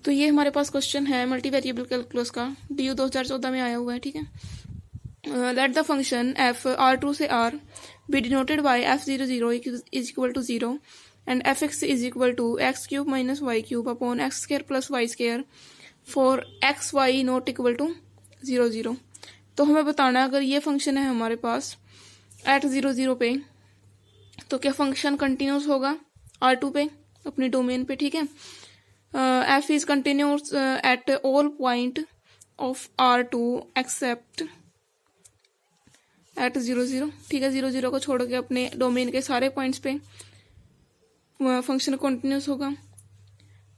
तो ये हमारे पास क्वेश्चन है मल्टी वेरिएबल कैलकुलस का, DU 2014 में आया हुआ है, ठीक है। Let the function F R2 से R be denoted by f00 is equal to 0 and fx is equal to x cube minus y cube upon x square plus y square for x y not equal to 0 0। तो हमें बताना है अगर ये function है हमारे पास eight 0 0 पे, तो क्या फंक्शन कंटिन्यूस होगा R2 पे अपनी डोमेन पे, ठीक है। F is continuous at all point of R2 except at 0 0, ठीक है। 0 0 को छोड़ के अपने डोमेन के सारे पॉइंट्स पे फंक्शन कंटिन्यूस होगा।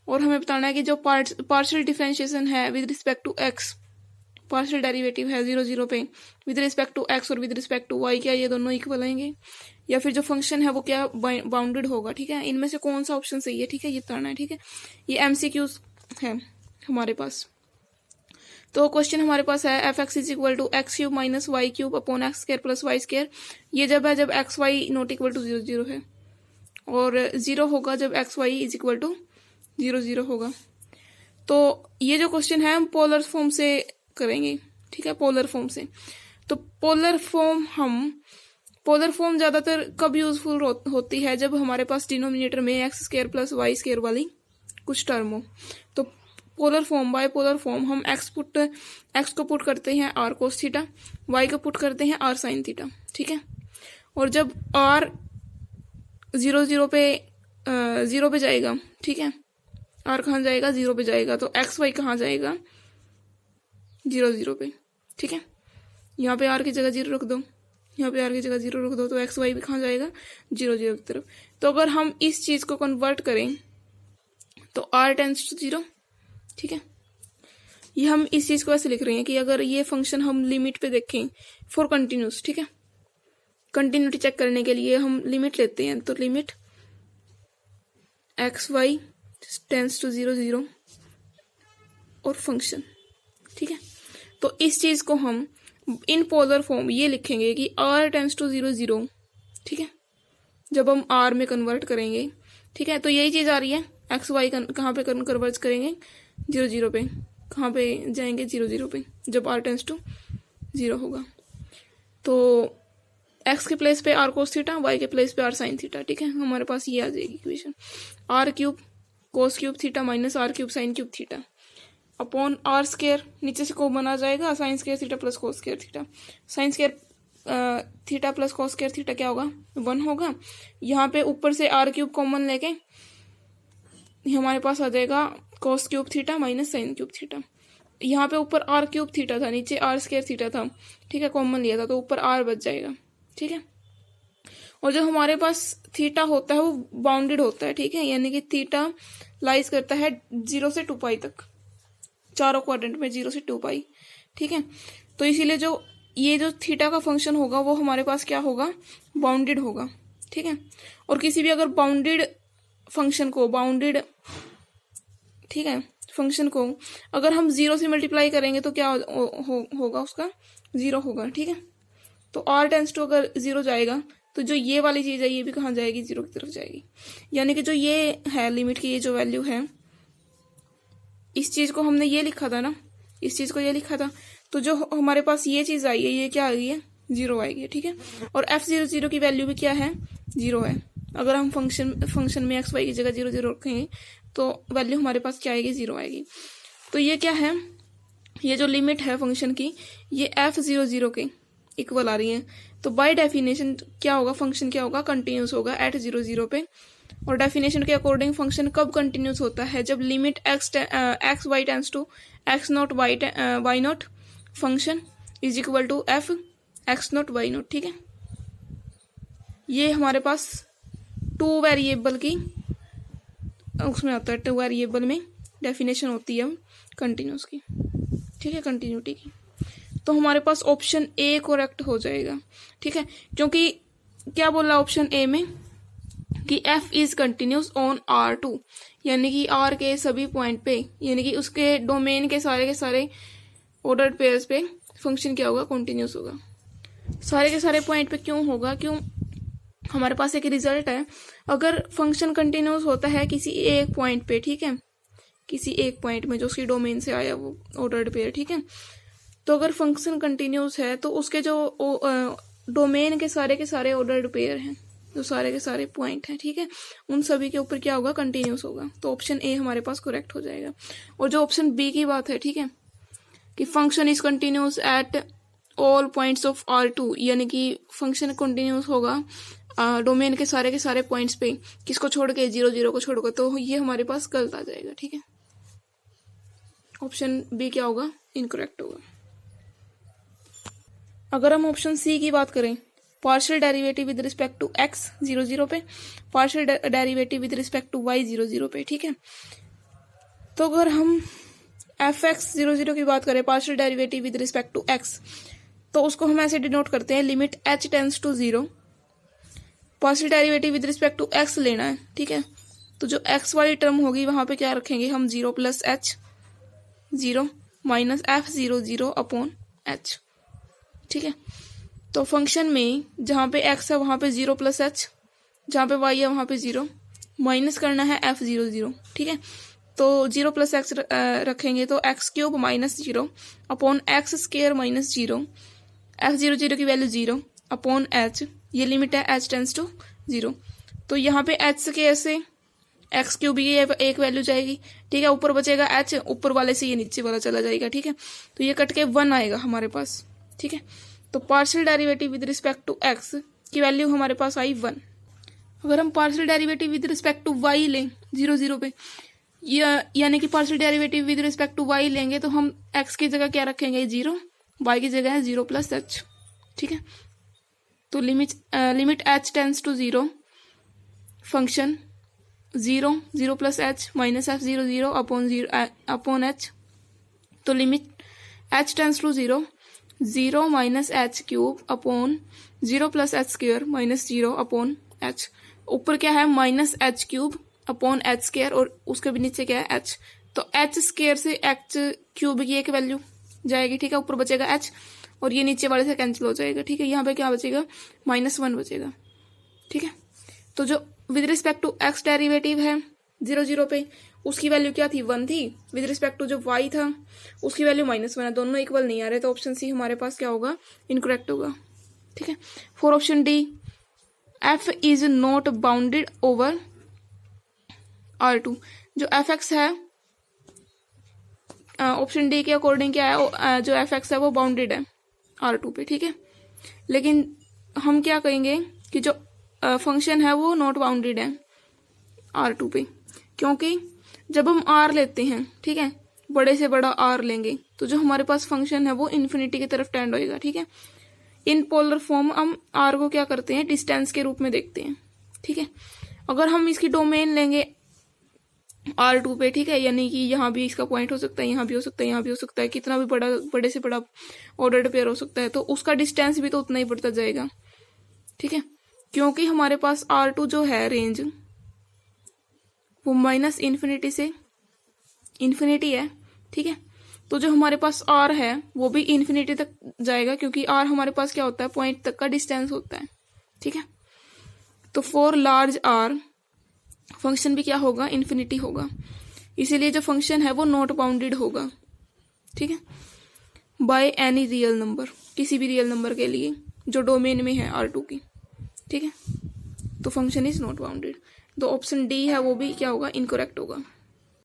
और हमें बताना है कि जो पार्शियल डिफरेंशिएशन है with respect to x, partial derivative है 0 0 पे विद रिस्पेक्ट टू एक्स और विद रिस्पेक्ट टू वाई, क्या ये दोनों इक्वल होंगे, या फिर जो फंक्शन है वो क्या बाउंडेड होगा, ठीक है। इनमें से कौन सा ऑप्शन सही है, ठीक है, ये बताना है, ठीक है। ये MCQs है हमारे पास। तो क्वेश्चन हमारे पास है fx is equal to x cube minus y cube upon x square plus y square. ये जब है जब x y not equal to 0 0 है, और 0 होगा जब x y is equal to 0 0 होगा। तो ये जो क्वेश्चन है हम पोलर फॉर्म से करेंगे, ठीक है, पोलर फॉर्म से। तो पोलर फॉर्म ज्यादातर कब यूजफुल होती है, जब हमारे पास डिनोमिनेटर में x square plus y square वाली कुछ टर्म हो। तो polar form, by polar form हम एक्स को पुट करते हैं आर कोस थीटा, वाई को पुट करते हैं आर साइन थीटा, ठीक है। और जब आर 0 0 पे 0 पे जाएगा, ठीक है, आर कहाँ जाएगा 0 पे जाएगा, तो एक्स वाई कहाँ जाएगा 0 0 पे, ठीक है। यहाँ पे आर की जगह 0 रख दो, यहाँ पे आर की जगह 0 रख दो, तो एक्स वाई भी कहाँ जाएगा 0 0 की तरफ। तो अगर हम इस चीज को कन्वर्ट करें तो आर टेंस टू 0, ठीक है। ये हम इस चीज को ऐसे लिख रहे हैं कि अगर ये फंक्शन हम लिमिट पे देखें फॉर कंटिन्यूस, ठीक है, कंटिन्यूटी चेक करने के लिए हम लिमिट लेते हैं, तो limit x y tends to 0 0 और फंक्शन, ठीक है। तो इस चीज को हम इन पोलर फॉर्म ये लिखेंगे कि r टेंस टू 0 0, ठीक है, जब हम r में कन्वर्ट करेंगे, ठीक है। तो यही चीज आ रही है, एक्स वाई कहाँ पे कन्वर्ट करेंगे 0 0 पे, कहाँ पे जाएंगे 0 0 पे जब r टेंस टू 0 होगा। तो x के प्लेस पे r कोस थीटा, y के प्लेस पे r साइन थीटा, ठीक है। हमारे पास ये आ जाएगी equation, r cube cos cube theta minus r cube sine cube theta upon r square, नीचे से कॉमन आ जाएगा sine square theta plus cos square theta. Sine square theta plus cos square theta क्या होगा 1 होगा। यहाँ पे ऊपर से आर क्यूब कॉमन लेके हमारे पास आ जाएगा कोस cube theta minus sign cube theta. यहाँ पे ऊपर आर क्यूब थीटा था, नीचे आर स्क्वायर थीटा था, ठीक है, कॉमन लिया था, तो ऊपर आर बच जाएगा, ठीक है। और जो हमारे पास थीटा होता है वो बाउंडेड होता है, ठीक है, यानी कि थीटा लाइज करता है 0 से 2 पाई तक, चारों क्वाड्रेंट में 0 से 2 पाई, ठीक है। तो इसीलिए जो ये जो थीटा का फंक्शन होगा वो हमारे पास क्या होगा बाउंडेड होगा, ठीक है। और किसी भी अगर बाउंडेड फंक्शन को ठीक है, फंक्शन को अगर हम 0 से मल्टीप्लाई करेंगे तो क्या होगा उसका 0 होगा, ठीक है। तो r टेंस टू अगर 0 जाएगा तो जो ये वाली चीज है ये भी कहाँ जाएगी 0 की तरफ जाएगी, यानी कि जो ये है लिमिट की ये जो वैल्यू है, इस चीज को हमने ये लिखा था ना, इस चीज को ये लिखा था, तो जो हमारे पास ये चीज आई है ये क्या आ गई है 0 आएगी, ठीक है। और f00 0 की वैल्यू भी क्या है 0 है। अगर हम फंक्शन में एक्स वाई की जगह 0 0 रखेंगे तो वैल्यू हमारे पास क्या आएगी 0 आएगी। तो ये क्या है, ये जो लिमिट है फंक्शन की ये f00 0 के इक्वल आ रही है। तो बाय डेफिनेशन क्या होगा, फंक्शन क्या होगा कंटिन्यूस होगा एट 0 0 पे। और डेफिनेशन के अकॉर्डिंग फंक्शन कब कंटिन्यूस होता है, जब limit x y tends to x naught y naught function is equal to f x naught y naught, ठीक है। ये हमारे पास 2 वेरिएबल की उसमें आता है, 2 वेरिएबल में डेफिनेशन होती है कंटिन्यूस की, ठीक है, कंटिन्यूटी की। तो हमारे पास ऑप्शन ए करेक्ट हो जाएगा, ठीक है, क्योंकि क्या बोला ऑप्शन ए में कि f is continuous on R2, यानी कि R के सभी पॉइंट पे, यानी कि उसके डोमेन के सारे ऑर्डर्ड पेयर्स पे फंक्शन क्या होगा कंटिन्यूस होगा। सारे के सारे पॉइंट पे क्यों होगा, क्यों हमारे पास एक रिजल्ट है, अगर फंक्शन कंटिन्यूस होता है किसी एक पॉइंट पे, ठीक है, किसी एक पॉइंट में जो उसकी डोमेन से आया वो ऑर्डर्ड पेयर, ठीक है। तो अगर फंक्शन कंटिन्यूस है तो उसके जो डोमेन के सारे ऑर्डर्ड पेयर हैं, जो सारे के सारे पॉइंट हैं, ठीक है, उन सभी के ऊपर क्या होगा, कंटिन्यूस होगा। तो ऑप्शन ए हमारे पास करेक्ट हो जाएगा। और जो ऑप्शन बी की बात है, ठीक है, कि function is continuous at all points of R2, यानी कि फंक्शन कंटिन्यूस होगा डोमेन के सारे पॉइंट्स पे, किसको छोड़ के, 0 0 को छोड़कर, तो ये हमारे पास गलत आ जाएगा, ठीक है। ऑप्शन बी क्या होगा, इनकरेक्ट होगा। अगर हम ऑप्शन सी की बात करें, partial derivative with respect to x 0 0 पे, partial derivative with respect to y 0 0 पे, ठीक है। तो अगर हम fx 0 0 की बात करें, partial derivative with respect to x, तो उसको हम ऐसे डिनोट करते हैं, limit h tends to 0, partial derivative with respect to x लेना है, ठीक है। तो जो x वाली टर्म होगी वहां पे क्या रखेंगे हम, 0 plus h 0 minus f0 0 upon h, ठीक है। तो फंक्शन में जहां पे x है वहां पे 0 प्लस h, जहां पे y है वहां पे 0, माइनस करना है f0 0, ठीक है। तो 0 प्लस x रखेंगे तो x cube minus 0 upon x square minus 0, f0 0 की वैल्यू 0 अपॉन h, ये लिमिट है h टेंस टू 0। तो यहाँ पे h स्क्वायर से x क्यूब ये एक वैल्यू जाएगी, ठीक है, ऊपर बचेगा h, ऊपर वाले से ये नीचे वाला चला जाएगा, ठीक है। तो ये कट के 1 आएगा हमारे पास, ठीक है। तो partial derivative with respect to x की वैल्यू हमारे पास आई 1। अगर हम partial derivative with respect to y लें 0 0 पे, यानी कि partial derivative with respect to y लेंगे तो हम x की जगह क्या रखेंगे, 0, y की जगह है 0 प्लस h, ठीक है। तो limit h tends to 0, function 0 0 plus h minus f0 0 upon h, तो limit h tends to 0 0 minus h cube upon 0 plus h square minus 0 upon h, ऊपर क्या है minus h cube upon h square और उसके भी नीचे क्या है h, तो h स्क्वायर से h क्यूब की एक वैल्यू जाएगी, ठीक है, ऊपर बचेगा h और ये नीचे वाले से कैंसिल हो जाएगा, ठीक है। यहाँ पे क्या बचेगा, -1 बचेगा, ठीक है। तो जो with respect to x derivative है 0 0 पे, उसकी वैल्यू क्या थी, 1 थी। विद रिस्पेक्ट टू जो y था उसकी वैल्यू -1 है, दोनों इक्वल नहीं आ रहे, तो ऑप्शन सी हमारे पास क्या होगा, इनकरेक्ट होगा, ठीक है। For option D, f is not bounded over R2, जो fx है ऑप्शन डी के अकॉर्डिंग क्या है, जो fx है वो बाउंडेड है R2 पे, ठीक है। लेकिन हम क्या कहेंगे कि जो फंक्शन है वो नॉट बाउंडेड है R2 पे, क्योंकि जब हम R लेते हैं, ठीक है, बड़े से बड़ा R लेंगे तो जो हमारे पास फंक्शन है वो इन्फिनिटी की तरफ टेंड होएगा, ठीक है। इन पोलर फॉर्म हम R को क्या करते हैं, डिस्टेंस के रूप में देखते हैं, ठीक है। अगर हम इसकी डोमेन लेंगे R2 पे, ठीक है, यानी कि यहाँ भी इसका पॉइंट हो सकता है, यहाँ भी हो सकता है, यहाँ भी हो सकता है, कितना भी बड़े से बड़ा ऑर्डर्ड पेयर हो सकता है, तो उसका डिस्टेंस भी तो उतना ही बढ़ता जाएगा, ठीक है। क्योंकि हमारे पास R2 जो है रेंज वो माइनस इन्फिनिटी से इन्फिनिटी है, ठीक है। तो जो हमारे पास R है वो भी इन्फिनिटी तक जाएगा, क्योंकि R हमारे पास क्या होता है, पॉइंट तक का डिस्टेंस होता है, ठीक है। तो फॉर लार्ज R फंक्शन भी क्या होगा, इन्फिनिटी होगा, इसीलिए जो फंक्शन है वो नॉट बाउंडेड होगा, ठीक है, बाय एनी रियल नंबर, किसी भी रियल नंबर के लिए जो डोमेन में है R2 की, ठीक है। तो फंक्शन इज नॉट बाउंडेड, तो ऑप्शन डी है वो भी क्या होगा, इनकरेक्ट होगा।